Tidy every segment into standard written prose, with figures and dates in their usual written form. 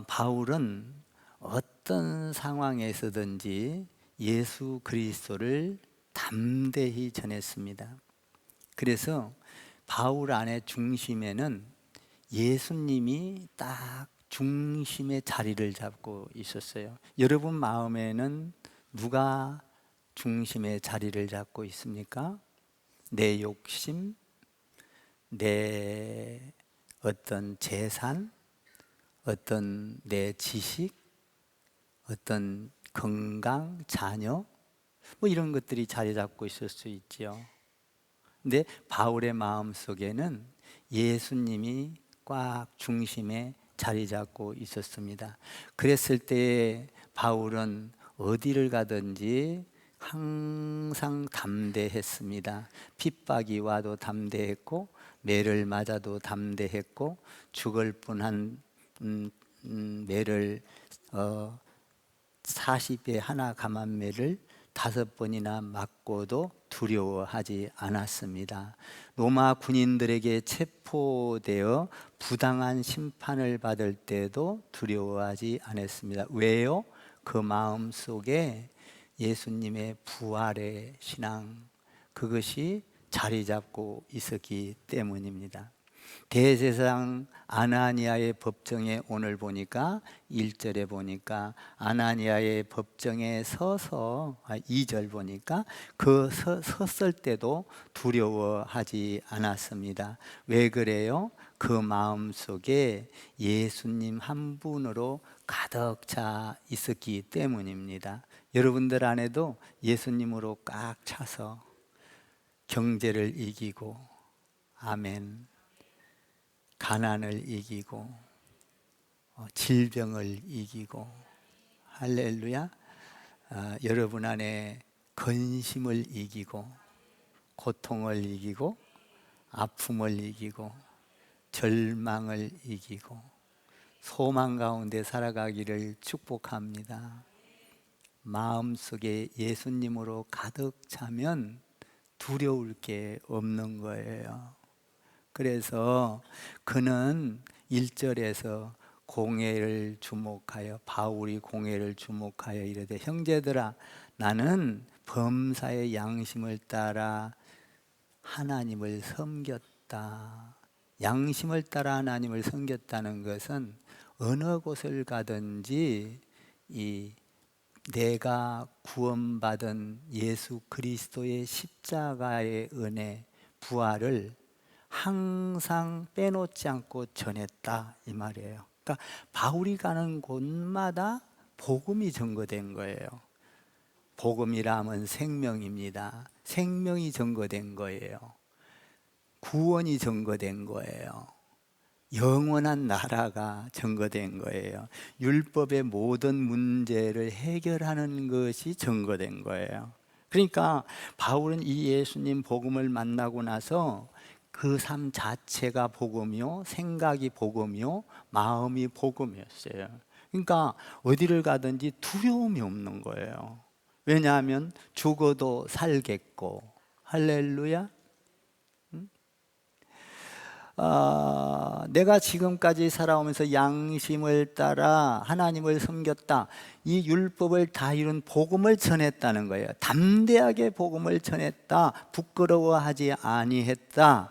바울은 어떤 상황에서든지 예수 그리스도를 담대히 전했습니다. 그래서 바울 안의 중심에는 예수님이 딱 중심의 자리를 잡고 있었어요. 여러분 마음에는 누가 중심의 자리를 잡고 있습니까? 내 욕심, 내 어떤 재산, 어떤 내 지식, 어떤 건강, 자녀, 뭐 이런 것들이 자리 잡고 있을 수 있죠. 근데 바울의 마음 속에는 예수님이 꽉 중심에 자리 잡고 있었습니다. 그랬을 때 바울은 어디를 가든지 항상 담대했습니다. 핍박이 와도 담대했고, 매를 맞아도 담대했고, 죽을 뻔한 매를 40에 하나 감한 매를 5번이나 맞고도 두려워하지 않았습니다. 로마 군인들에게 체포되어 부당한 심판을 받을 때도 두려워하지 않았습니다. 왜요? 그 마음 속에 예수님의 부활의 신앙, 그것이 자리 잡고 있었기 때문입니다. 대제사장 아나니아의 법정에 오늘 보니까 1절에 보니까 아나니아의 법정에 서서 2절 보니까 섰을 때도 두려워하지 않았습니다. 왜 그래요? 그 마음 속에 예수님 한 분으로 가득 차 있었기 때문입니다. 여러분들 안에도 예수님으로 꽉 차서 경제를 이기고, 아멘, 가난을 이기고, 질병을 이기고, 할렐루야. 여러분 안에 근심을 이기고, 고통을 이기고, 아픔을 이기고, 절망을 이기고, 소망 가운데 살아가기를 축복합니다. 마음속에 예수님으로 가득 차면 두려울 게 없는 거예요. 그래서 그는 1절에서 공회를 주목하여, 바울이 공회를 주목하여 이르되, 형제들아, 나는 범사의 양심을 따라 하나님을 섬겼다. 양심을 따라 하나님을 섬겼다는 것은 어느 곳을 가든지 내가 구원받은 예수 그리스도의 십자가의 은혜, 부활을 항상 빼놓지 않고 전했다, 이 말이에요. 그러니까 바울이 가는 곳마다 복음이 전거된 거예요. 복음이라면 생명입니다. 생명이 전거된 거예요. 구원이 전거된 거예요. 영원한 나라가 전거된 거예요. 율법의 모든 문제를 해결하는 것이 전거된 거예요. 그러니까 바울은 이 예수님 복음을 만나고 나서 그 삶 자체가 복음이요, 생각이 복음이요, 마음이 복음이었어요. 그러니까 어디를 가든지 두려움이 없는 거예요. 왜냐하면 죽어도 살겠고, 할렐루야. 내가 지금까지 살아오면서 양심을 따라 하나님을 섬겼다, 이 율법을 다 이룬 복음을 전했다는 거예요. 담대하게 복음을 전했다, 부끄러워하지 아니했다.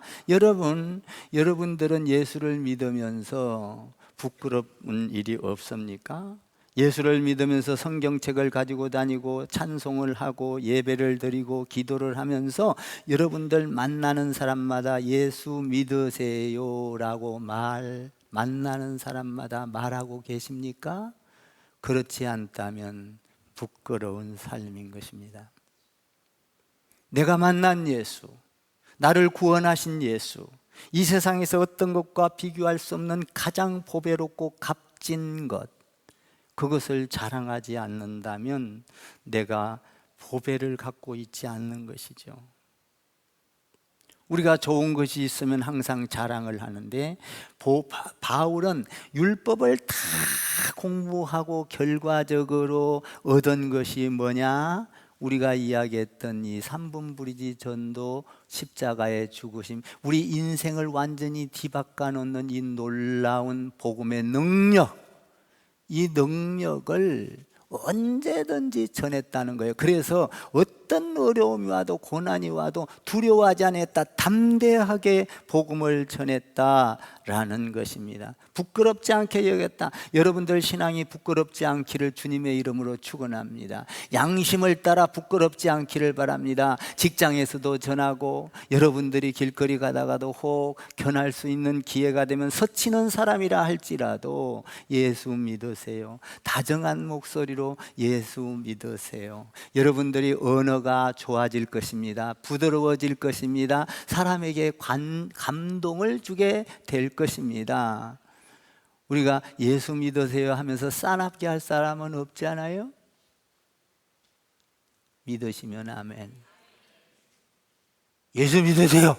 여러분들은 예수를 믿으면서 부끄러운 일이 없습니까? 예수를 믿으면서 성경책을 가지고 다니고 찬송을 하고 예배를 드리고 기도를 하면서 여러분들 만나는 사람마다 예수 믿으세요 라고 만나는 사람마다 말하고 계십니까? 그렇지 않다면 부끄러운 삶인 것입니다. 내가 만난 예수, 나를 구원하신 예수, 이 세상에서 어떤 것과 비교할 수 없는 가장 보배롭고 값진 것, 그것을 자랑하지 않는다면 내가 보배를 갖고 있지 않는 것이죠. 우리가 좋은 것이 있으면 항상 자랑을 하는데, 바울은 율법을 다 공부하고 결과적으로 얻은 것이 뭐냐? 우리가 이야기했던 이 삼분부리지 전도, 십자가의 죽으심, 우리 인생을 완전히 뒤바꿔 놓는 이 놀라운 복음의 능력, 이 능력을 언제든지 전했다는 거예요. 그래서 어떤 어려움이 와도 고난이 와도 두려워하지 않았다, 담대하게 복음을 전했다라는 것입니다. 부끄럽지 않게 여겼다. 여러분들 신앙이 부끄럽지 않기를 주님의 이름으로 축원합니다. 양심을 따라 부끄럽지 않기를 바랍니다. 직장에서도 전하고 여러분들이 길거리 가다가도 혹 견할 수 있는 기회가 되면 서치는 사람이라 할지라도 예수 믿으세요. 다정한 목소리로 예수 믿으세요. 여러분들이 언어가 좋아질 것입니다. 부드러워질 것입니다. 사람에게 감동을 주게 될 것입니다. 우리가 예수 믿으세요 하면서 싸납게 할 사람은 없지 않아요? 믿으시면 아멘. 예수 믿으세요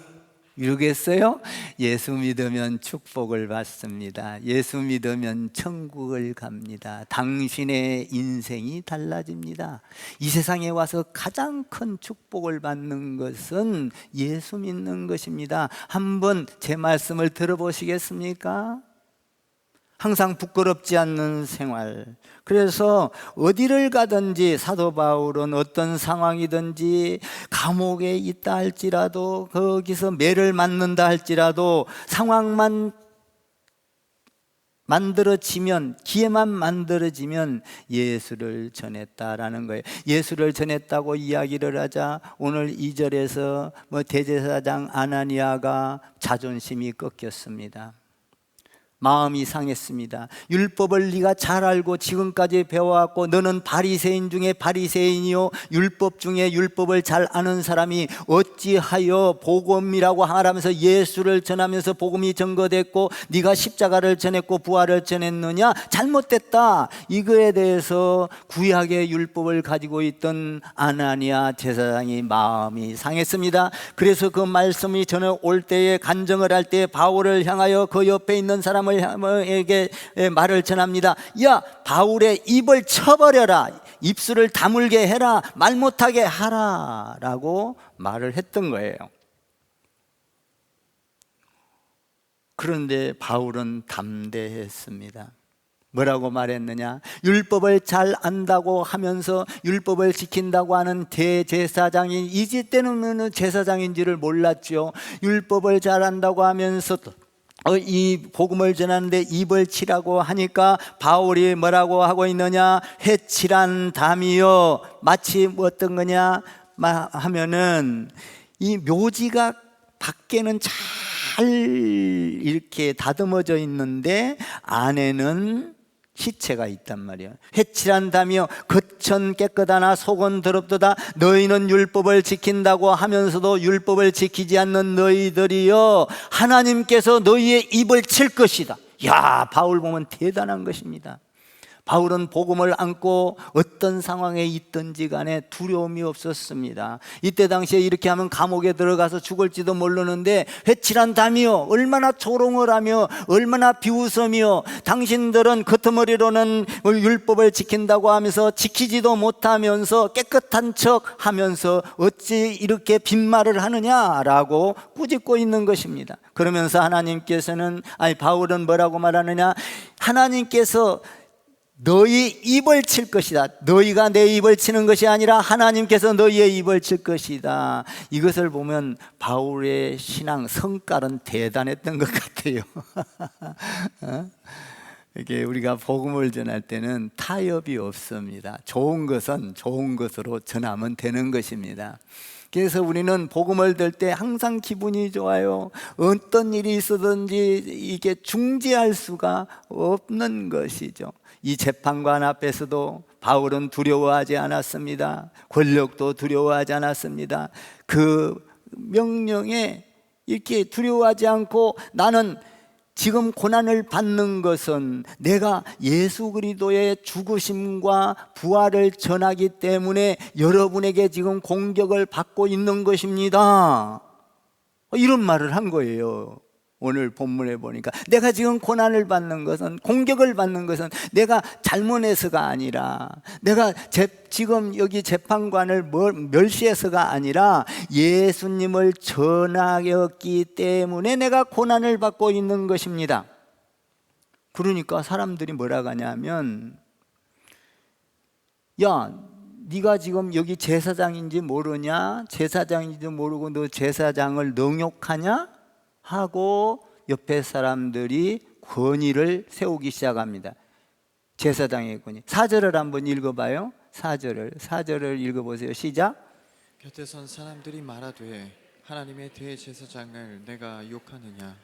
이러겠어요? 예수 믿으면 축복을 받습니다. 예수 믿으면 천국을 갑니다. 당신의 인생이 달라집니다. 이 세상에 와서 가장 큰 축복을 받는 것은 예수 믿는 것입니다. 한번 제 말씀을 들어보시겠습니까? 항상 부끄럽지 않는 생활. 그래서 어디를 가든지 사도 바울은 어떤 상황이든지 감옥에 있다 할지라도 거기서 매를 맞는다 할지라도 상황만 만들어지면, 기회만 만들어지면 예수를 전했다라는 거예요. 예수를 전했다고 이야기를 하자 오늘 2절에서 대제사장 아나니아가 자존심이 꺾였습니다. 마음이 상했습니다. 율법을 네가 잘 알고 지금까지 배워왔고 너는 바리새인 중에 바리새인이요 율법 중에 율법을 잘 아는 사람이 어찌하여 복음이라고 말하면서 예수를 전하면서 복음이 증거됐고 네가 십자가를 전했고 부활을 전했느냐? 잘못됐다. 이거에 대해서 구약의 율법을 가지고 있던 아나니아 제사장이 마음이 상했습니다. 그래서 그 말씀이 전해올 때에 간증을 할 때 바울을 향하여 그 옆에 있는 사람을 에게 말을 전합니다. 야, 바울의 입을 쳐버려라. 입술을 다물게 해라. 말 못하게 하라 라고 말을 했던 거예요. 그런데 바울은 담대했습니다. 뭐라고 말했느냐? 율법을 잘 안다고 하면서 율법을 지킨다고 하는 대제사장이 이제 때는 제사장인지를 몰랐죠. 율법을 잘 안다고 하면서 이 복음을 전하는데 입을 치라고 하니까 바울이 뭐라고 하고 있느냐? 회칠한 담이요. 마치 어떤 거냐 하면은 이 묘지가 밖에는 잘 이렇게 다듬어져 있는데 안에는 시체가 있단 말이야. 회칠한 담이여 겉은 깨끗하나 속은 더럽도다. 너희는 율법을 지킨다고 하면서도 율법을 지키지 않는 너희들이여 하나님께서 너희의 입을 칠 것이다. 야, 바울 보면 대단한 것입니다. 바울은 복음을 안고 어떤 상황에 있든지 간에 두려움이 없었습니다. 이때 당시에 이렇게 하면 감옥에 들어가서 죽을지도 모르는데 회칠한 담이요 얼마나 조롱을 하며 얼마나 비웃으며 당신들은 겉머리로는 율법을 지킨다고 하면서 지키지도 못하면서 깨끗한 척 하면서 어찌 이렇게 빈말을 하느냐라고 꾸짖고 있는 것입니다. 그러면서 바울은 뭐라고 말하느냐? 하나님께서 너희 입을 칠 것이다. 너희가 내 입을 치는 것이 아니라 하나님께서 너희의 입을 칠 것이다. 이것을 보면 바울의 신앙 성깔은 대단했던 것 같아요. 이게 우리가 복음을 전할 때는 타협이 없습니다. 좋은 것은 좋은 것으로 전하면 되는 것입니다. 그래서 우리는 복음을 들 때 항상 기분이 좋아요. 어떤 일이 있어든지 이게 중지할 수가 없는 것이죠. 이 재판관 앞에서도 바울은 두려워하지 않았습니다. 권력도 두려워하지 않았습니다. 그 명령에 이렇게 두려워하지 않고 나는 지금 고난을 받는 것은 내가 예수 그리스도의 죽으심과 부활을 전하기 때문에 여러분에게 지금 공격을 받고 있는 것입니다. 이런 말을 한 거예요. 오늘 본문에 보니까 내가 지금 고난을 받는 것은, 공격을 받는 것은 내가 잘못해서가 아니라, 내가 지금 여기 재판관을 멸시해서가 아니라 예수님을 전하였기 때문에 내가 고난을 받고 있는 것입니다. 그러니까 사람들이 뭐라 하냐면, 야, 네가 지금 여기 제사장인지 모르냐? 제사장인지 모르고 너 제사장을 능욕하냐? 하고 옆에 사람들이 권위를 세우기 시작합니다. 제사장의 권위. 4절을 한번 읽어봐요. 4절을 읽어보세요. 시작. 곁에 선 사람들이 말하되 하나님의 대제사장을 내가 욕하느냐?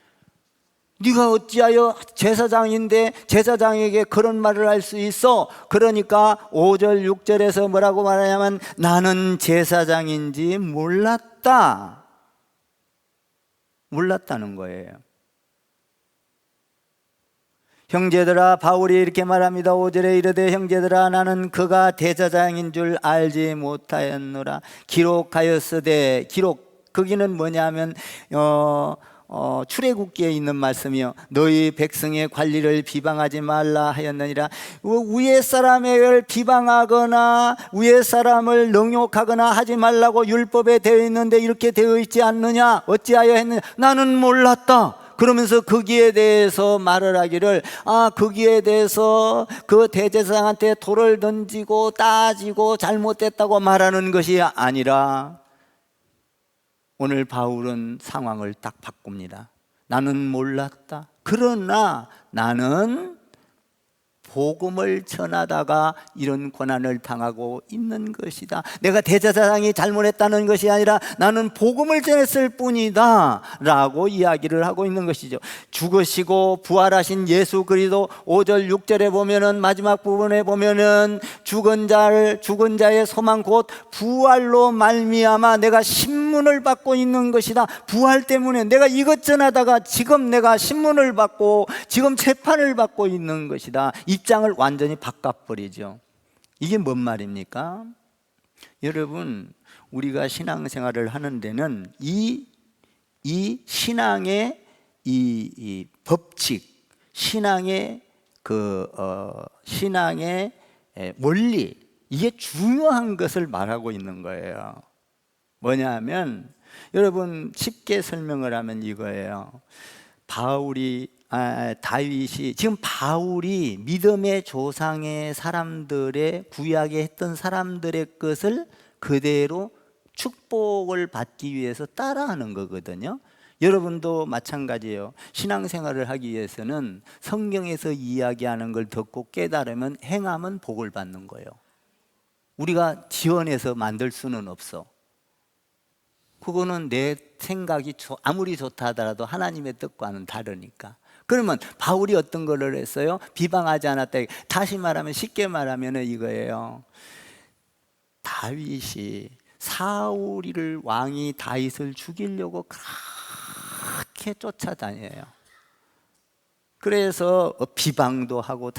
네가 어찌하여 제사장인데 제사장에게 그런 말을 할 수 있어? 그러니까 5절 6절에서 뭐라고 말하냐면 나는 제사장인지 몰랐다는 거예요. 형제들아, 바울이 이렇게 말합니다. 5절에 이르되 형제들아, 나는 그가 대제사장인 줄 알지 못하였노라. 기록하였으되, 거기는 뭐냐면 출애굽기에 있는 말씀이요, 너희 백성의 관리를 비방하지 말라 하였느니라. 위에 사람을 비방하거나 위에 사람을 능욕하거나 하지 말라고 율법에 되어 있는데 이렇게 되어 있지 않느냐? 어찌하여 했느냐? 나는 몰랐다. 그러면서 거기에 대해서 말을 하기를, 거기에 대해서 그 대제사장한테 돌을 던지고 따지고 잘못됐다고 말하는 것이 아니라, 오늘 바울은 상황을 딱 바꿉니다. 나는 몰랐다. 그러나 나는 복음을 전하다가 이런 고난을 당하고 있는 것이다. 내가 대제사장이 잘못했다는 것이 아니라 나는 복음을 전했을 뿐이다 라고 이야기를 하고 있는 것이죠. 죽으시고 부활하신 예수 그리스도, 5절 6절에 보면은, 마지막 부분에 보면은 죽은 자의 소망 곧 부활로 말미암아 내가 신문을 받고 있는 것이다. 부활 때문에 내가 이것 전하다가 지금 내가 신문을 받고 지금 재판을 받고 있는 것이다. 입장을 완전히 바꿔버리죠. 이게 뭔 말입니까? 여러분, 우리가 신앙생활을 하는 데는 이 신앙의 이 법칙, 신앙의 신앙의 원리, 이게 중요한 것을 말하고 있는 거예요. 뭐냐면, 여러분 쉽게 설명을 하면 이거예요. 다윗이, 지금 바울이 믿음의 조상의 사람들의, 구약에 했던 사람들의 것을 그대로 축복을 받기 위해서 따라하는 거거든요. 여러분도 마찬가지예요. 신앙생활을 하기 위해서는 성경에서 이야기하는 걸 듣고 깨달으면 행하면 복을 받는 거예요. 우리가 지원해서 만들 수는 없어. 그거는 내 생각이 아무리 좋다 하더라도 하나님의 뜻과는 다르니까. 그러면 바울이 어떤 거를 했어요? 비방하지 않았다. 다시 말하면, 쉽게 말하면 이거예요. 다윗이 왕이 다윗을 죽이려고 그렇게 쫓아다녀요. 그래서 비방도 하고,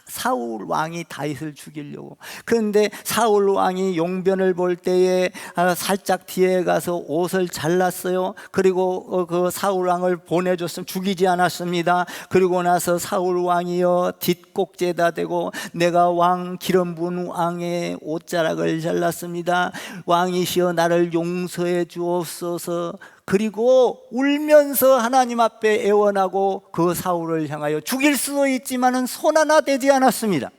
사울 왕이 다윗을 죽이려고. 그런데 사울 왕이 용변을 볼 때에 살짝 뒤에 가서 옷을 잘랐어요. 그리고 그 사울 왕을 보내줬으면 죽이지 않았습니다. 그리고 나서 사울 왕이여 뒷꼭지에다 대고, 내가 기름 부은 왕의 옷자락을 잘랐습니다. 왕이시여 나를 용서해 주옵소서. 그리고 울면서 하나님 앞에 애원하고 그 사울을 향하여 죽일 수도 있지만은 손 하나 대지 않았습니다.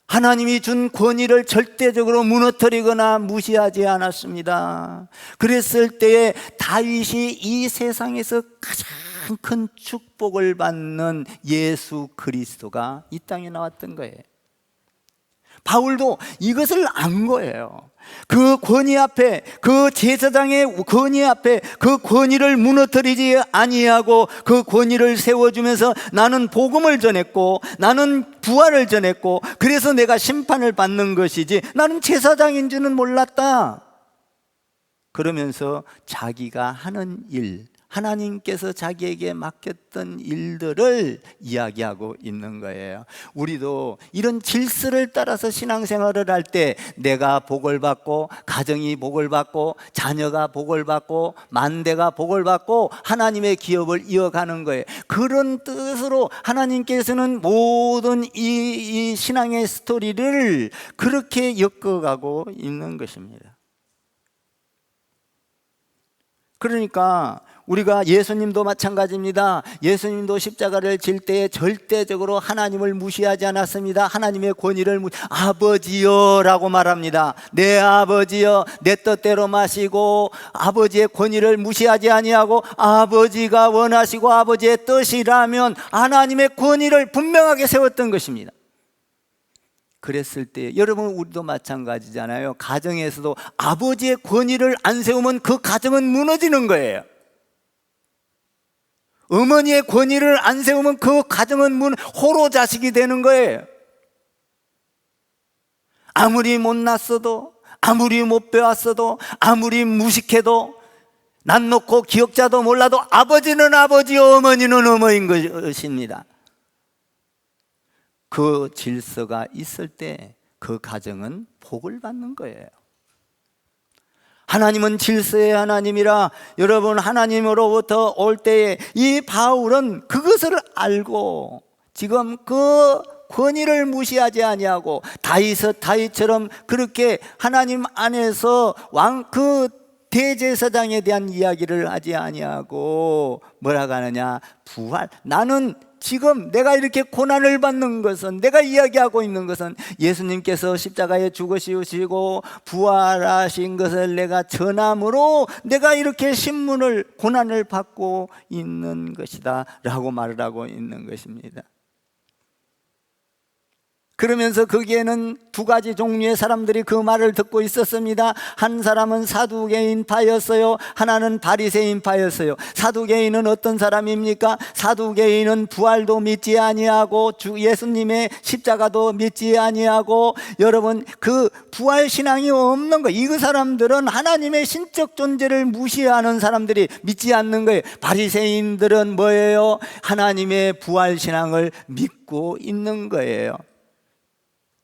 하나님이 준 권위를 절대적으로 무너뜨리거나 무시하지 않았습니다. 그랬을 때에 다윗이 이 세상에서 가장 큰 축복을 받는 예수 그리스도가 이 땅에 나왔던 거예요. 바울도 이것을 안 거예요. 그 권위 앞에, 그 제사장의 권위 앞에 그 권위를 무너뜨리지 아니하고 그 권위를 세워주면서 나는 복음을 전했고 나는 부활을 전했고 그래서 내가 심판을 받는 것이지 나는 제사장인 줄은 몰랐다. 그러면서 자기가 하는 일, 하나님께서 자기에게 맡겼던 일들을 이야기하고 있는 거예요. 우리도 이런 질서를 따라서 신앙생활을 할 때 내가 복을 받고, 가정이 복을 받고, 자녀가 복을 받고, 만대가 복을 받고 하나님의 기업을 이어가는 거예요. 그런 뜻으로 하나님께서는 모든 이 신앙의 스토리를 그렇게 엮어가고 있는 것입니다. 그러니까 우리가 예수님도 마찬가지입니다. 예수님도 십자가를 질 때에 절대적으로 하나님을 무시하지 않았습니다. 하나님의 권위를 아버지여 라고 말합니다. 내 아버지여, 내 뜻대로 마시고 아버지의 권위를 무시하지 아니하고 아버지가 원하시고 아버지의 뜻이라면 하나님의 권위를 분명하게 세웠던 것입니다. 그랬을 때 여러분, 우리도 마찬가지잖아요. 가정에서도 아버지의 권위를 안 세우면 그 가정은 무너지는 거예요. 어머니의 권위를 안 세우면 그 가정은 호로 자식이 되는 거예요. 아무리 못났어도, 아무리 못 배웠어도, 아무리 무식해도, 난 놓고 기억자도 몰라도 아버지는 아버지요, 어머니는 어머니인 것입니다. 그 질서가 있을 때 그 가정은 복을 받는 거예요. 하나님은 질서의 하나님이라. 여러분, 하나님으로부터 올 때에 이 바울은 그것을 알고 지금 그 권위를 무시하지 아니하고 다윗처럼 그렇게 하나님 안에서 그 대제사장에 대한 이야기를 하지 아니하고 뭐라고 하느냐, 부활. 나는 지금 내가 이렇게 고난을 받는 것은, 내가 이야기하고 있는 것은 예수님께서 십자가에 죽으시고 부활하신 것을 내가 전함으로 내가 이렇게 고난을 받고 있는 것이다 라고 말을 하고 있는 것입니다. 그러면서 거기에는 두 가지 종류의 사람들이 그 말을 듣고 있었습니다. 한 사람은 사두개인파였어요. 하나는 바리새인파였어요. 사두개인은 어떤 사람입니까? 사두개인은 부활도 믿지 아니하고 예수님의 십자가도 믿지 아니하고, 여러분, 그 부활 신앙이 없는 거예요. 이 사람들은 하나님의 신적 존재를 무시하는 사람들이, 믿지 않는 거예요. 바리새인들은 뭐예요? 하나님의 부활 신앙을 믿고 있는 거예요.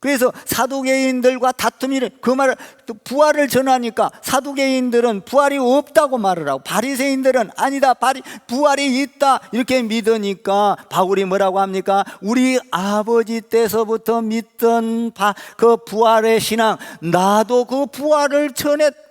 그래서 사두개인들과 다툼이, 그 말을, 부활을 전하니까 사두개인들은 부활이 없다고 말을 하고 바리새인들은 아니다, 부활이 있다 이렇게 믿으니까 바울이 뭐라고 합니까? 우리 아버지 때서부터 믿던 그 부활의 신앙, 나도 그 부활을 전했다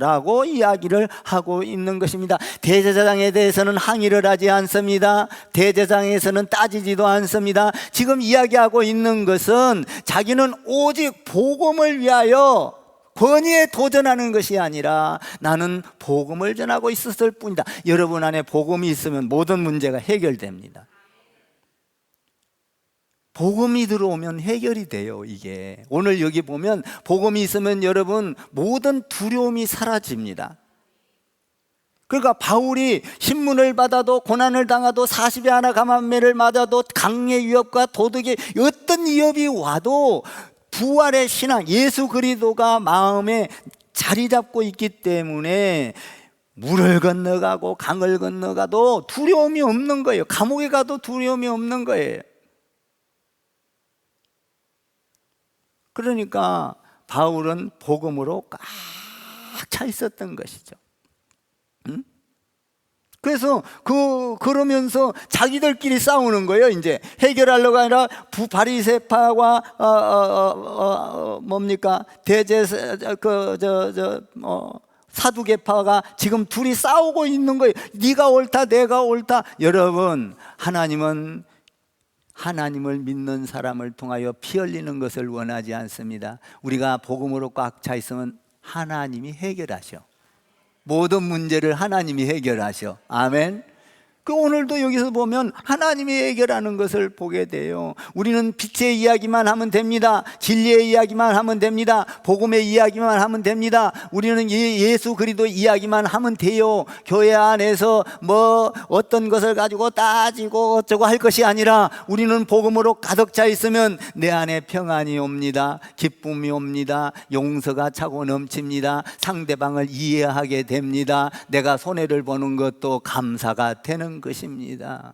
라고 이야기를 하고 있는 것입니다. 대제사장에 대해서는 항의를 하지 않습니다. 대제사장에서는 따지지도 않습니다. 지금 이야기하고 있는 것은 자기는 오직 복음을 위하여 권위에 도전하는 것이 아니라 나는 복음을 전하고 있었을 뿐이다. 여러분 안에 복음이 있으면 모든 문제가 해결됩니다. 복음이 들어오면 해결이 돼요. 이게 오늘 여기 보면 복음이 있으면 여러분 모든 두려움이 사라집니다. 그러니까 바울이 신문을 받아도 고난을 당하도 40에 하나 감한매를 맞아도 강의 위협과 도덕의 어떤 위협이 와도 부활의 신앙, 예수 그리스도가 마음에 자리 잡고 있기 때문에 물을 건너가고 강을 건너가도 두려움이 없는 거예요. 감옥에 가도 두려움이 없는 거예요. 그러니까 바울은 복음으로 꽉 차 있었던 것이죠. 응? 그래서 그러면서 자기들끼리 싸우는 거예요. 이제 해결하려고 아니라 바리새파와 뭡니까 사두개파가 지금 둘이 싸우고 있는 거예요. 네가 옳다, 내가 옳다. 여러분, 하나님은 하나님을 믿는 사람을 통하여 피 흘리는 것을 원하지 않습니다. 우리가 복음으로 꽉 차 있으면 하나님이 해결하셔. 모든 문제를 하나님이 해결하셔. 아멘. 그 오늘도 여기서 보면 하나님이 해결하는 것을 보게 돼요. 우리는 빛의 이야기만 하면 됩니다. 진리의 이야기만 하면 됩니다. 복음의 이야기만 하면 됩니다. 우리는 예수 그리스도 이야기만 하면 돼요. 교회 안에서 뭐 어떤 것을 가지고 따지고 어쩌고 할 것이 아니라 우리는 복음으로 가득 차 있으면 내 안에 평안이 옵니다. 기쁨이 옵니다. 용서가 차고 넘칩니다. 상대방을 이해하게 됩니다. 내가 손해를 보는 것도 감사가 되는 것입니다.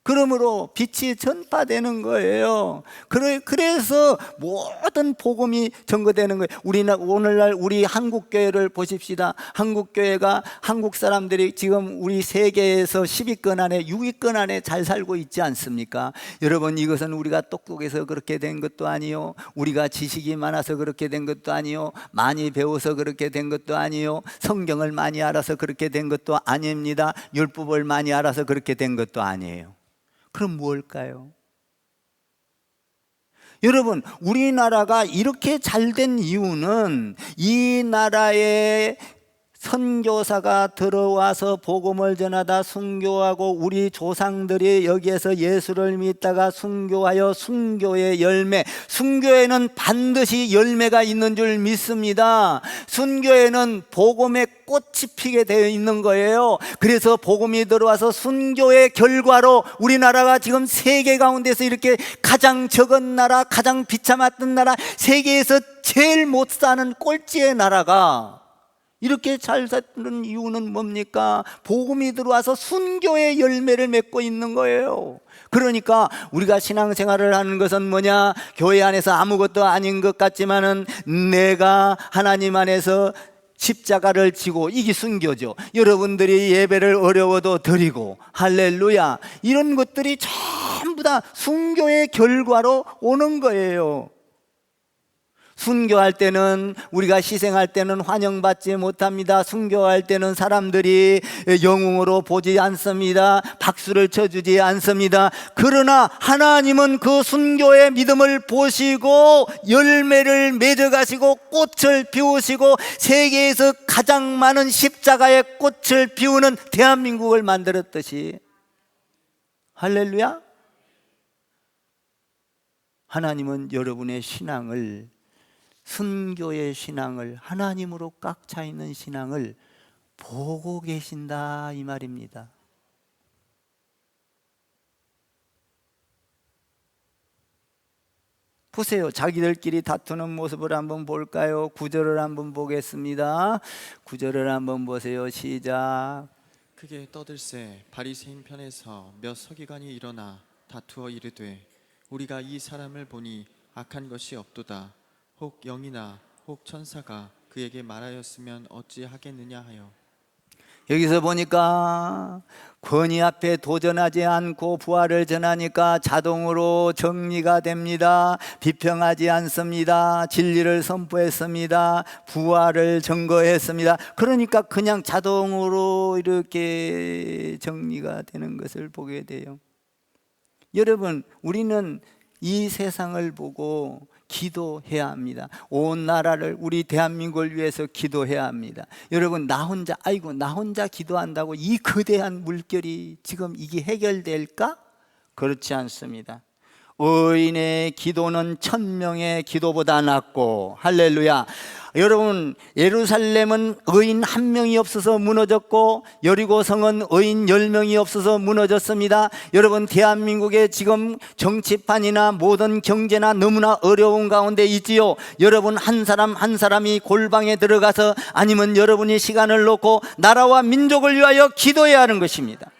그러므로 빛이 전파되는 거예요. 그래서 모든 복음이 전거되는 거예요. 오늘날 우리 한국교회를 보십시다. 한국교회가 한국 사람들이 지금 우리 세계에서 10위권 안에 6위권 안에 잘 살고 있지 않습니까? 여러분, 이것은 우리가 똑똑해서 그렇게 된 것도 아니요, 우리가 지식이 많아서 그렇게 된 것도 아니요, 많이 배워서 그렇게 된 것도 아니요, 성경을 많이 알아서 그렇게 된 것도 아닙니다. 율법을 많이 알아서 그렇게 된 것도 아니에요. 그럼 뭘까요? 여러분, 우리나라가 이렇게 잘된 이유는 이 나라에 선교사가 들어와서 복음을 전하다 순교하고 우리 조상들이 여기에서 예수를 믿다가 순교하여 순교의 열매, 순교에는 반드시 열매가 있는 줄 믿습니다. 순교에는 복음의 꽃이 피게 되어 있는 거예요. 그래서 복음이 들어와서 순교의 결과로 우리나라가 지금 세계 가운데서 이렇게 가장 적은 나라, 가장 비참했던 나라, 세계에서 제일 못 사는 꼴찌의 나라가 이렇게 잘 사는 이유는 뭡니까? 복음이 들어와서 순교의 열매를 맺고 있는 거예요. 그러니까 우리가 신앙생활을 하는 것은 뭐냐? 교회 안에서 아무것도 아닌 것 같지만은 내가 하나님 안에서 십자가를 지고, 이게 순교죠. 여러분들이 예배를 어려워도 드리고, 할렐루야, 이런 것들이 전부 다 순교의 결과로 오는 거예요. 순교할 때는, 우리가 희생할 때는 환영받지 못합니다. 순교할 때는 사람들이 영웅으로 보지 않습니다. 박수를 쳐주지 않습니다. 그러나 하나님은 그 순교의 믿음을 보시고 열매를 맺어가시고 꽃을 피우시고 세계에서 가장 많은 십자가의 꽃을 피우는 대한민국을 만들었듯이, 할렐루야, 하나님은 여러분의 신앙을, 순교의 신앙을, 하나님으로 꽉 차 있는 신앙을 보고 계신다, 이 말입니다. 보세요. 자기들끼리 다투는 모습을 한번 볼까요? 9절을 한번 보겠습니다. 9절을 한번 보세요. 시작. 크게 떠들새 바리새인 편에서 몇 서기관이 일어나 다투어 이르되 우리가 이 사람을 보니 악한 것이 없도다. 혹 영이나 혹 천사가 그에게 말하였으면 어찌하겠느냐 하여. 여기서 보니까 권위 앞에 도전하지 않고 부활을 전하니까 자동으로 정리가 됩니다. 비평하지 않습니다. 진리를 선포했습니다. 부활을 증거했습니다. 그러니까 그냥 자동으로 이렇게 정리가 되는 것을 보게 돼요. 여러분, 우리는 이 세상을 보고 기도해야 합니다. 온 나라를, 우리 대한민국을 위해서 기도해야 합니다. 여러분, 나 혼자 기도한다고 이 거대한 물결이 지금 이게 해결될까? 그렇지 않습니다. 의인의 기도는 1000명의 기도보다 낫고, 할렐루야. 여러분, 예루살렘은 의인 1명이 없어서 무너졌고 여리고성은 의인 10명이 없어서 무너졌습니다. 여러분, 대한민국의 지금 정치판이나 모든 경제나 너무나 어려운 가운데 있지요. 여러분, 한 사람 한 사람이 골방에 들어가서, 아니면 여러분이 시간을 놓고 나라와 민족을 위하여 기도해야 하는 것입니다.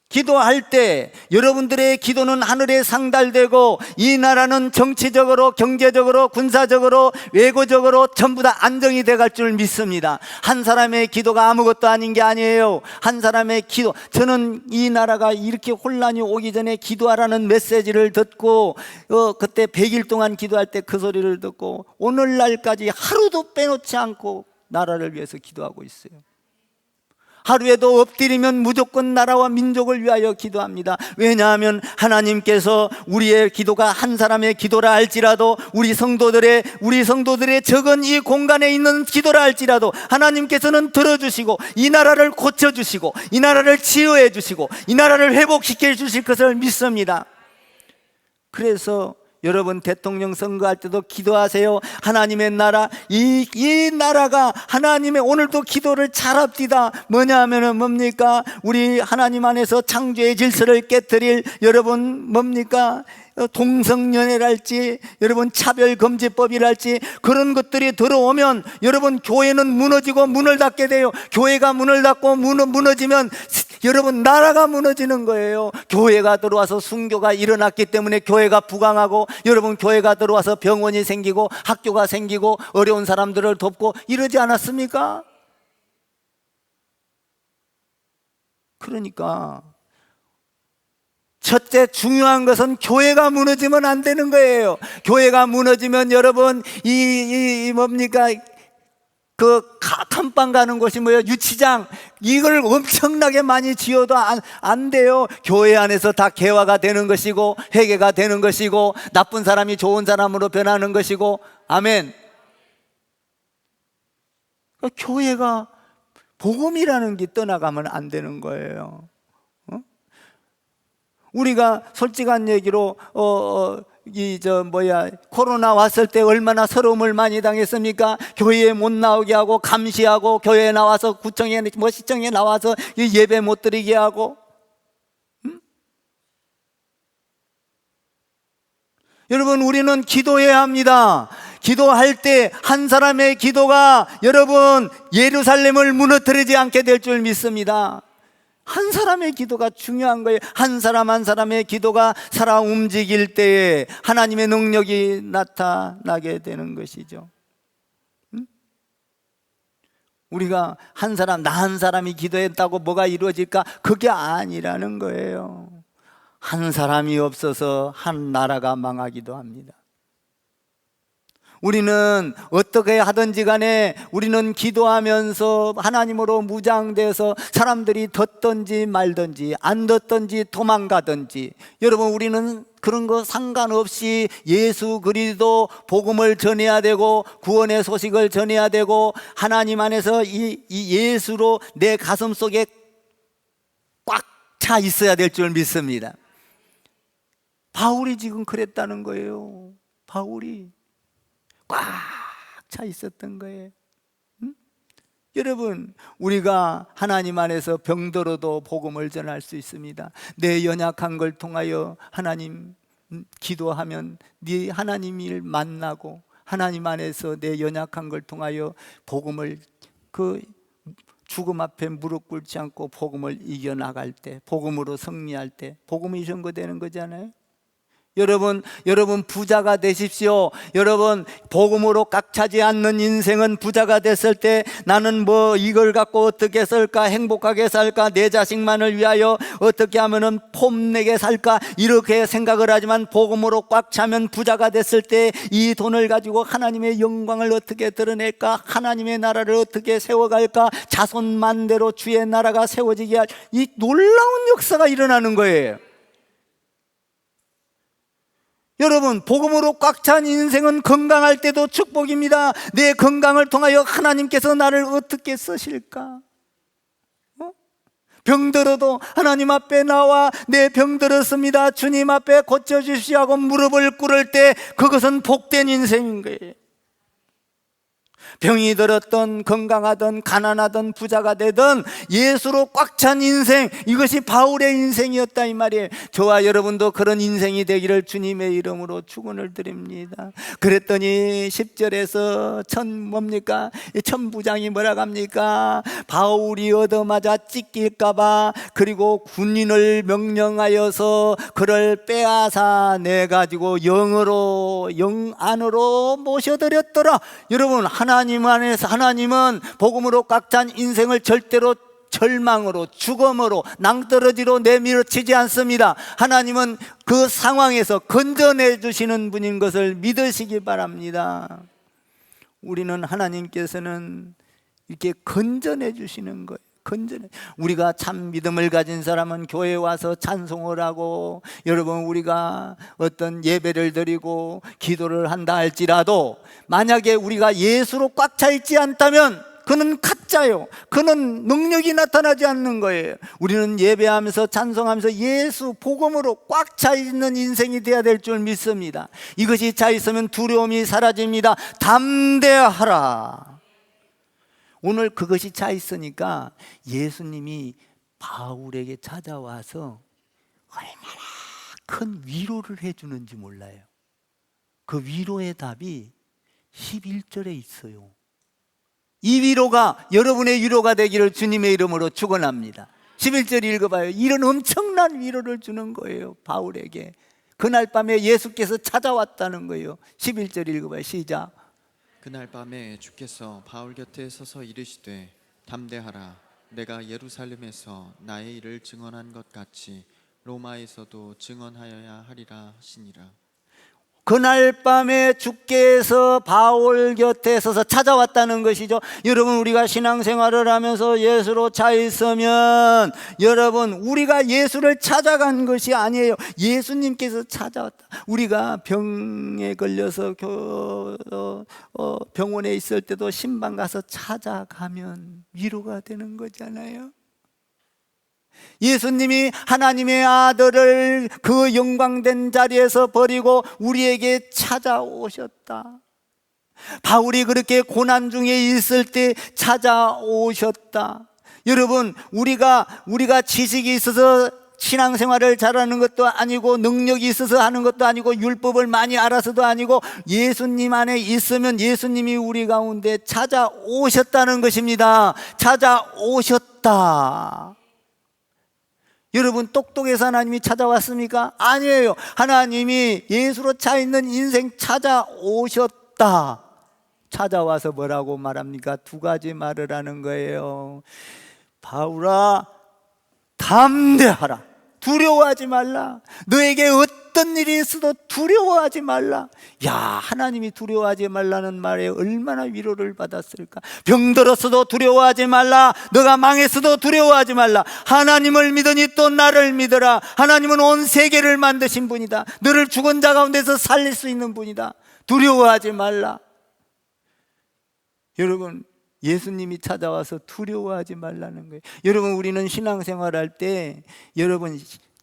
기도할 때 여러분들의 기도는 하늘에 상달되고 이 나라는 정치적으로, 경제적으로, 군사적으로, 외교적으로 전부 다 안정이 돼갈 줄 믿습니다. 한 사람의 기도가 아무것도 아닌 게 아니에요. 한 사람의 기도, 저는 이 나라가 이렇게 혼란이 오기 전에 기도하라는 메시지를 듣고 그때 100일 동안 기도할 때 그 소리를 듣고 오늘날까지 하루도 빼놓지 않고 나라를 위해서 기도하고 있어요. 하루에도 엎드리면 무조건 나라와 민족을 위하여 기도합니다. 왜냐하면 하나님께서 우리의 기도가 한 사람의 기도라 할지라도, 우리 성도들의 적은 이 공간에 있는 기도라 할지라도 하나님께서는 들어주시고 이 나라를 고쳐주시고 이 나라를 치유해 주시고 이 나라를 회복시켜 주실 것을 믿습니다. 그래서 여러분, 대통령 선거할 때도 기도하세요. 하나님의 나라, 이 나라가 하나님의, 오늘도 기도를 잘합디다. 뭐냐 하면은 뭡니까? 우리 하나님 안에서 창조의 질서를 깨뜨릴, 여러분 뭡니까? 동성연애랄지, 여러분 차별금지법이랄지, 그런 것들이 들어오면 여러분 교회는 무너지고 문을 닫게 돼요. 교회가 문을 닫고 무너지면 여러분, 나라가 무너지는 거예요. 교회가 들어와서 순교가 일어났기 때문에 교회가 부강하고, 여러분, 교회가 들어와서 병원이 생기고 학교가 생기고 어려운 사람들을 돕고 이러지 않았습니까? 그러니까 첫째 중요한 것은 교회가 무너지면 안 되는 거예요. 교회가 무너지면 여러분, 뭡니까? 그 감방 가는 곳이 뭐예요? 유치장. 이걸 엄청나게 많이 지어도 안 돼요. 교회 안에서 다 개화가 되는 것이고 회개가 되는 것이고 나쁜 사람이 좋은 사람으로 변하는 것이고. 아멘. 교회가 복음이라는 게 떠나가면 안 되는 거예요. 우리가 솔직한 얘기로 코로나 왔을 때 얼마나 서러움을 많이 당했습니까? 교회에 못 나오게 하고 감시하고, 교회에 나와서 구청에 시청에 나와서 예배 못 드리게 하고. 여러분, 우리는 기도해야 합니다. 기도할 때 한 사람의 기도가 여러분 예루살렘을 무너뜨리지 않게 될 줄 믿습니다. 한 사람의 기도가 중요한 거예요. 한 사람 한 사람의 기도가 살아 움직일 때에 하나님의 능력이 나타나게 되는 것이죠. 우리가 나 한 사람이 기도했다고 뭐가 이루어질까? 그게 아니라는 거예요. 한 사람이 없어서 한 나라가 망하기도 합니다. 우리는 어떻게 하든지 간에 우리는 기도하면서 하나님으로 무장돼서 사람들이 듣든지 말든지 안 듣든지 도망가든지, 여러분, 우리는 그런 거 상관없이 예수 그리스도 복음을 전해야 되고 구원의 소식을 전해야 되고 하나님 안에서 이 예수로 내 가슴 속에 꽉 차 있어야 될 줄 믿습니다. 바울이 지금 그랬다는 거예요. 바울이 꽉 차 있었던 거예요. 여러분, 우리가 하나님 안에서 병들어도 복음을 전할 수 있습니다. 내 연약한 걸 통하여 하나님 기도하면 네 하나님을 만나고, 하나님 안에서 내 연약한 걸 통하여 복음을, 그 죽음 앞에 무릎 꿇지 않고 복음을 이겨나갈 때, 복음으로 승리할 때 복음이 전거되는 거잖아요. 여러분 부자가 되십시오. 여러분, 복음으로 꽉 차지 않는 인생은 부자가 됐을 때 나는 이걸 갖고 어떻게 살까, 행복하게 살까, 내 자식만을 위하여 어떻게 하면은 폼내게 살까, 이렇게 생각을 하지만 복음으로 꽉 차면 부자가 됐을 때 이 돈을 가지고 하나님의 영광을 어떻게 드러낼까, 하나님의 나라를 어떻게 세워갈까, 자손만대로 주의 나라가 세워지게 할 이 놀라운 역사가 일어나는 거예요. 여러분, 복음으로 꽉 찬 인생은 건강할 때도 축복입니다. 내 건강을 통하여 하나님께서 나를 어떻게 쓰실까? 병들어도 하나님 앞에 나와 내 병들었습니다, 주님 앞에 고쳐주시오 하고 무릎을 꿇을 때 그것은 복된 인생인 거예요. 병이 들었던 건강하던 가난하던 부자가 되던 예수로 꽉 찬 인생, 이것이 바울의 인생이었다 이 말이에요. 저와 여러분도 그런 인생이 되기를 주님의 이름으로 축원을 드립니다. 그랬더니 10절에서 천부장이 뭐라고 합니까? 바울이 얻어맞아 찢길까봐, 그리고 군인을 명령하여서 그를 빼앗아 내가지고 영 안으로 모셔드렸더라. 여러분, 하나님 안에서, 하나님은 복음으로 꽉 찬 인생을 절대로 절망으로, 죽음으로, 낭떠러지로 내밀어치지 않습니다. 하나님은 그 상황에서 건져내 주시는 분인 것을 믿으시기 바랍니다. 우리는 하나님께서는 이렇게 건져내 주시는 거예요. 우리가 참 믿음을 가진 사람은 교회에 와서 찬송을 하고, 여러분, 우리가 어떤 예배를 드리고 기도를 한다 할지라도 만약에 우리가 예수로 꽉 차 있지 않다면 그는 가짜요. 그는 능력이 나타나지 않는 거예요. 우리는 예배하면서 찬송하면서 예수 복음으로 꽉 차 있는 인생이 되어야 될 줄 믿습니다. 이것이 차 있으면 두려움이 사라집니다. 담대하라. 오늘 그것이 차 있으니까 예수님이 바울에게 찾아와서 얼마나 큰 위로를 해주는지 몰라요. 그 위로의 답이 11절에 있어요. 이 위로가 여러분의 위로가 되기를 주님의 이름으로 축원합니다. 11절 읽어봐요. 이런 엄청난 위로를 주는 거예요, 바울에게. 그날 밤에 예수께서 찾아왔다는 거예요. 11절 읽어봐요. 시작. 그날 밤에 주께서 바울 곁에 서서 이르시되 담대하라 내가 예루살렘에서 나의 일을 증언한 것 같이 로마에서도 증언하여야 하리라 하시니라. 그날 밤에 주께서 바울 곁에 서서 찾아왔다는 것이죠. 여러분, 우리가 신앙생활을 하면서 예수로 차 있으면 여러분, 우리가 예수를 찾아간 것이 아니에요. 예수님께서 찾아왔다. 우리가 병에 걸려서 병원에 있을 때도 신방 가서 찾아가면 위로가 되는 거잖아요. 예수님이 하나님의 아들을 그 영광된 자리에서 버리고 우리에게 찾아오셨다. 바울이 그렇게 고난 중에 있을 때 찾아오셨다. 여러분, 우리가 지식이 있어서 신앙생활을 잘하는 것도 아니고 능력이 있어서 하는 것도 아니고 율법을 많이 알아서도 아니고 예수님 안에 있으면 예수님이 우리 가운데 찾아오셨다는 것입니다. 찾아오셨다. 여러분, 똑똑해서 하나님이 찾아왔습니까? 아니에요. 하나님이 예수로 차 있는 인생 찾아오셨다. 찾아와서 뭐라고 말합니까? 두 가지 말을 하는 거예요. 바울아, 담대하라. 두려워하지 말라. 너에게 어떤 일이 있어도 두려워하지 말라. 야, 하나님이 두려워하지 말라는 말에 얼마나 위로를 받았을까. 병들었어도 두려워하지 말라. 너가 망했어도 두려워하지 말라. 하나님을 믿으니 또 나를 믿어라. 하나님은 온 세계를 만드신 분이다. 너를 죽은 자 가운데서 살릴 수 있는 분이다. 두려워하지 말라. 여러분, 예수님이 찾아와서 두려워하지 말라는 거예요. 여러분, 우리는 신앙생활할 때 여러분,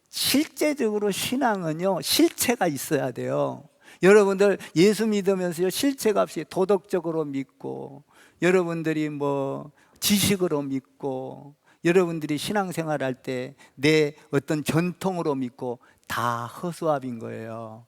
실제적으로 신앙은요, 실체가 있어야 돼요. 여러분들 예수 믿으면서요, 실체가 없이 도덕적으로 믿고, 여러분들이 뭐 지식으로 믿고, 여러분들이 신앙생활할 때 내 어떤 전통으로 믿고 다 허수아비인 거예요.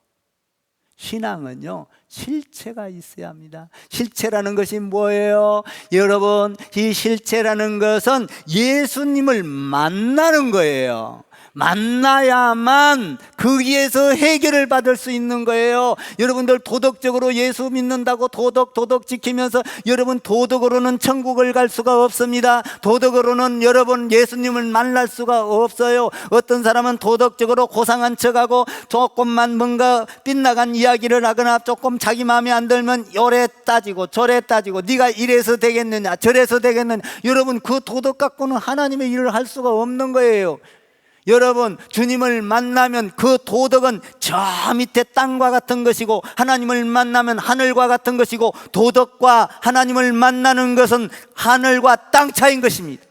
신앙은요, 실체가 있어야 합니다. 실체라는 것이 뭐예요? 여러분, 이 실체라는 것은 예수님을 만나는 거예요. 만나야만 거기에서 해결을 받을 수 있는 거예요. 여러분들 도덕적으로 예수 믿는다고 도덕 지키면서 여러분 도덕으로는 천국을 갈 수가 없습니다. 도덕으로는 여러분 예수님을 만날 수가 없어요. 어떤 사람은 도덕적으로 고상한 척하고 조금만 뭔가 빗나간 이야기를 하거나 조금 자기 마음에 안 들면 요래 따지고 저래 따지고 네가 이래서 되겠느냐 저래서 되겠느냐. 여러분, 그 도덕 갖고는 하나님의 일을 할 수가 없는 거예요. 여러분, 주님을 만나면 그 도덕은 저 밑에 땅과 같은 것이고 하나님을 만나면 하늘과 같은 것이고 도덕과 하나님을 만나는 것은 하늘과 땅 차이인 것입니다.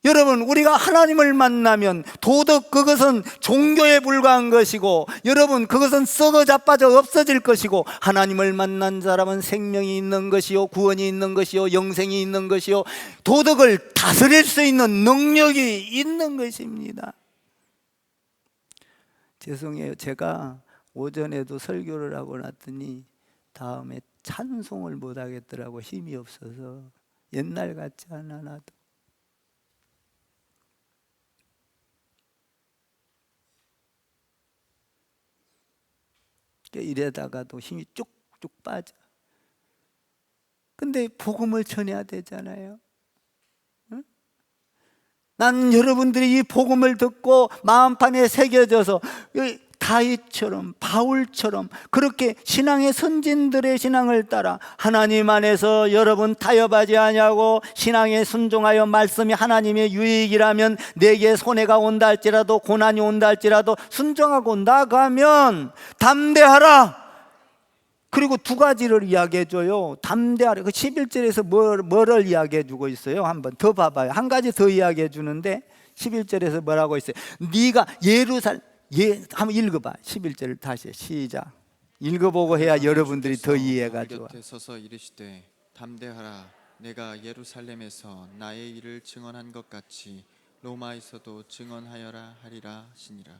여러분, 우리가 하나님을 만나면 도덕 그것은 종교에 불과한 것이고 여러분 그것은 썩어 자빠져 없어질 것이고 하나님을 만난 사람은 생명이 있는 것이요 구원이 있는 것이요 영생이 있는 것이요 도덕을 다스릴 수 있는 능력이 있는 것입니다. 죄송해요. 제가 오전에도 설교를 하고 났더니 다음에 찬송을 못 하겠더라고. 힘이 없어서. 옛날 같지 않아 나도. 이래다가도 힘이 쭉쭉 빠져. 근데 복음을 전해야 되잖아요. 응? 난 여러분들이 이 복음을 듣고 마음판에 새겨져서 다윗처럼 바울처럼 그렇게 신앙의 선진들의 신앙을 따라 하나님 안에서 여러분 타협하지 아니하고 신앙에 순종하여 말씀이 하나님의 유익이라면 내게 손해가 온다 할지라도 고난이 온다 할지라도 순종하고 나가면 담대하라. 그리고 두 가지를 이야기해 줘요. 담대하라. 그 11절에서 뭐를 이야기해 주고 있어요? 한번 더 봐봐요. 한 가지 더 이야기해 주는데 11절에서 뭐라고 있어요? 네가 예루살렘 한번 읽어봐. 11절을 다시 시작. 읽어보고 해야 여러분들이 더 이해가 좋아. 곁에 서서 이르시되 담대하라 내가 예루살렘에서 나의 일을 증언한 것 같이 로마에서도 증언하여라 하리라 하시니라.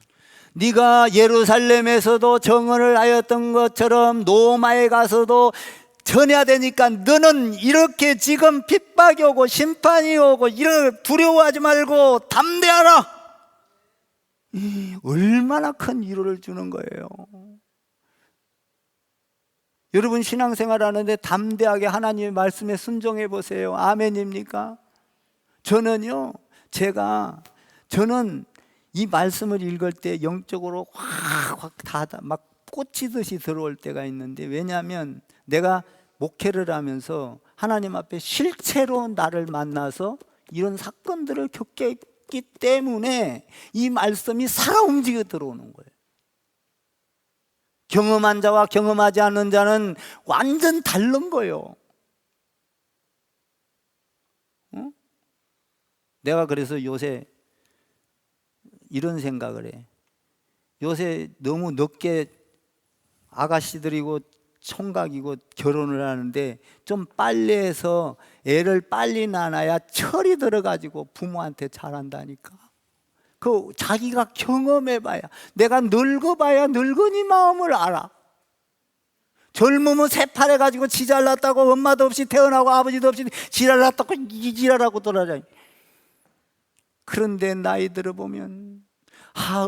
네가 예루살렘에서도 증언을 하였던 것처럼 로마에 가서도 전해야 되니까 너는 이렇게 지금 핍박이 오고 심판이 오고 이런 두려워하지 말고 담대하라. 얼마나 큰 위로를 주는 거예요. 여러분 신앙생활 하는데 담대하게 하나님의 말씀에 순종해 보세요. 아멘입니까? 저는 이 말씀을 읽을 때 영적으로 확 막 꽂히듯이 들어올 때가 있는데, 왜냐하면 내가 목회를 하면서 하나님 앞에 실체로 나를 만나서 이런 사건들을 겪게 했기 때문에 이 말씀이 살아 움직여 들어오는 거예요. 경험한 자와 경험하지 않는 자는 완전 다른 거예요. 어? 내가 그래서 요새 이런 생각을 해. 요새 너무 늦게 아가씨들이고 총각이고 결혼을 하는데 좀 빨리 해서 애를 빨리 낳아야 철이 들어가지고 부모한테 잘한다니까. 그 자기가 경험해봐야, 내가 늙어봐야 늙은이 마음을 알아. 젊으면 새파래가지고 지 잘났다고 엄마도 없이 태어나고 아버지도 없이 지 잘났다고 지랄하고 돌아다니. 그런데 나이 들어보면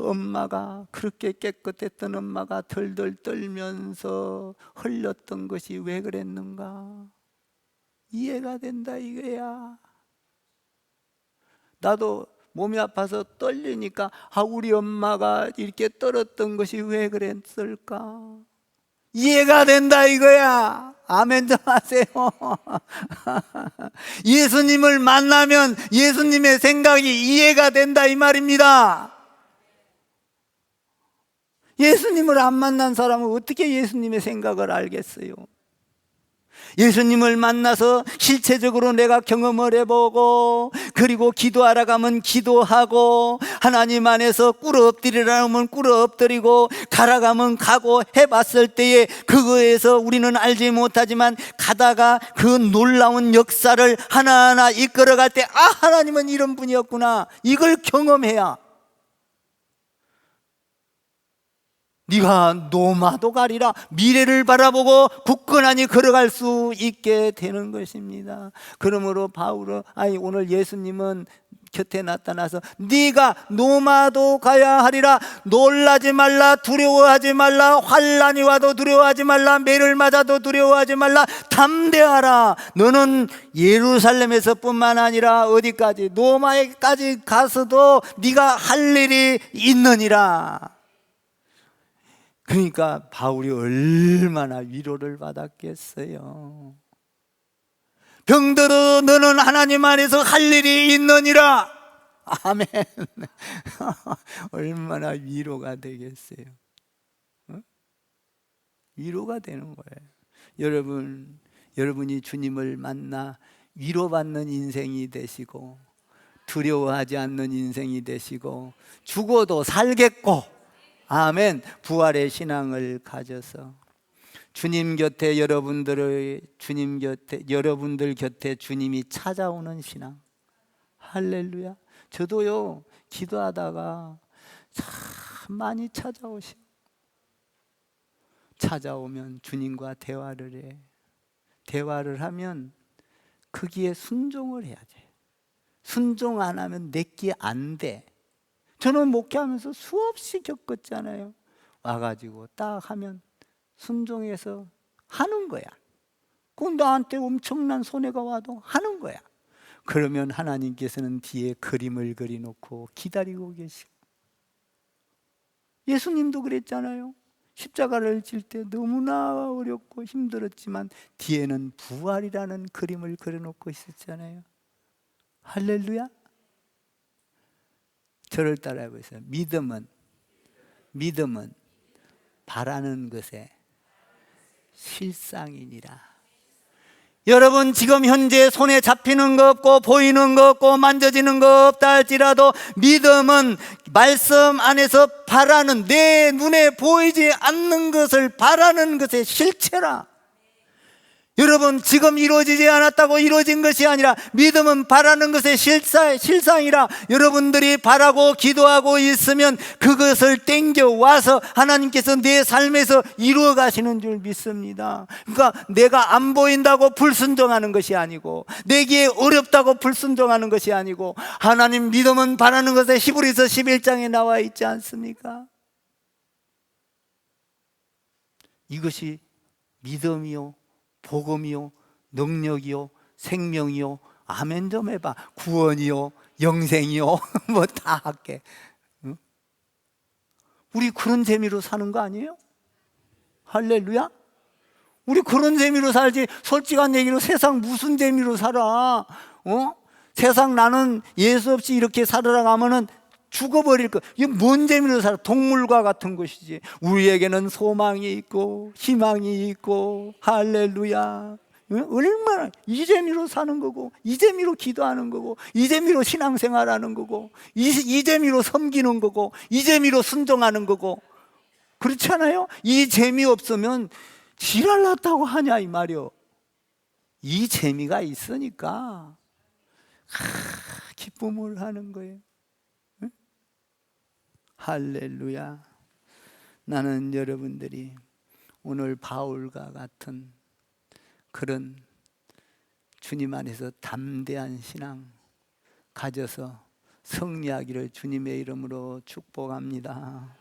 엄마가 그렇게 깨끗했던 엄마가 덜덜 떨면서 흘렸던 것이 왜 그랬는가 이해가 된다 이거야. 나도 몸이 아파서 떨리니까 우리 엄마가 이렇게 떨었던 것이 왜 그랬을까 이해가 된다 이거야. 아멘 좀 하세요. 예수님을 만나면 예수님의 생각이 이해가 된다 이 말입니다. 예수님을 안 만난 사람은 어떻게 예수님의 생각을 알겠어요? 예수님을 만나서 실체적으로 내가 경험을 해보고, 그리고 기도하러 가면 기도하고, 하나님 안에서 꿇어 엎드리라 하면 꿇어 엎드리고, 가라 가면 가고 해봤을 때에 그거에서 우리는 알지 못하지만 가다가 그 놀라운 역사를 하나하나 이끌어갈 때 하나님은 이런 분이었구나, 이걸 경험해야 네가 노마도 가리라, 미래를 바라보고 굳건하니 걸어갈 수 있게 되는 것입니다. 그러므로 오늘 예수님은 곁에 나타나서 네가 노마도 가야 하리라, 놀라지 말라, 두려워하지 말라, 환난이 와도 두려워하지 말라, 매를 맞아도 두려워하지 말라, 담대하라. 너는 예루살렘에서 뿐만 아니라 어디까지, 노마에까지 가서도 네가 할 일이 있느니라. 그러니까 바울이 얼마나 위로를 받았겠어요. 병들어 너는 하나님 안에서 할 일이 있느니라. 아멘. 얼마나 위로가 되겠어요. 위로가 되는 거예요. 여러분이 주님을 만나 위로받는 인생이 되시고, 두려워하지 않는 인생이 되시고, 죽어도 살겠고, 아멘, 부활의 신앙을 가져서 여러분들 곁에 주님이 찾아오는 신앙. 할렐루야. 저도요, 기도하다가 참 많이 찾아오면 주님과 대화를 해. 대화를 하면 거기에 순종을 해야 돼. 순종 안 하면 내게 안 돼. 저는 목회하면서 수없이 겪었잖아요. 와가지고 딱 하면 순종해서 하는 거야. 그럼 나한테 엄청난 손해가 와도 하는 거야. 그러면 하나님께서는 뒤에 그림을 그려놓고 기다리고 계시고, 예수님도 그랬잖아요. 십자가를 질 때 너무나 어렵고 힘들었지만 뒤에는 부활이라는 그림을 그려놓고 있었잖아요. 할렐루야. 저를 따라해 보세요. 믿음은 바라는 것의 실상이니라. 여러분, 지금 현재 손에 잡히는 거 없고 보이는 거 없고 만져지는 거 없다 할지라도 믿음은 말씀 안에서 바라는, 내 눈에 보이지 않는 것을 바라는 것의 실체라. 여러분, 지금 이루어지지 않았다고 이루어진 것이 아니라 믿음은 바라는 것의 실상이라 여러분들이 바라고 기도하고 있으면 그것을 땡겨와서 하나님께서 내 삶에서 이루어 가시는 줄 믿습니다. 그러니까 내가 안 보인다고 불순종하는 것이 아니고, 내게 어렵다고 불순종하는 것이 아니고, 하나님 믿음은 바라는 것에 히브리서 11장에 나와 있지 않습니까? 이것이 믿음이요, 복음이요, 능력이요, 생명이요, 아멘 좀 해봐. 구원이요, 영생이요, 뭐 다 할게. 응? 우리 그런 재미로 사는 거 아니에요? 할렐루야? 우리 그런 재미로 살지, 솔직한 얘기로 세상 무슨 재미로 살아? 세상 나는 예수 없이 이렇게 살아라 가면은 죽어버릴 거. 이게 뭔 재미로 살아? 동물과 같은 것이지. 우리에게는 소망이 있고 희망이 있고, 할렐루야. 얼마나 이 재미로 사는 거고, 이 재미로 기도하는 거고, 이 재미로 신앙생활하는 거고, 이 재미로 섬기는 거고, 이 재미로 순종하는 거고. 그렇지 않아요? 이 재미 없으면 지랄났다고 하냐 이 말이요. 이 재미가 있으니까 기쁨을 하는 거예요. 할렐루야. 나는 여러분들이 오늘 바울과 같은 그런 주님 안에서 담대한 신앙 가져서 승리하기를 주님의 이름으로 축복합니다.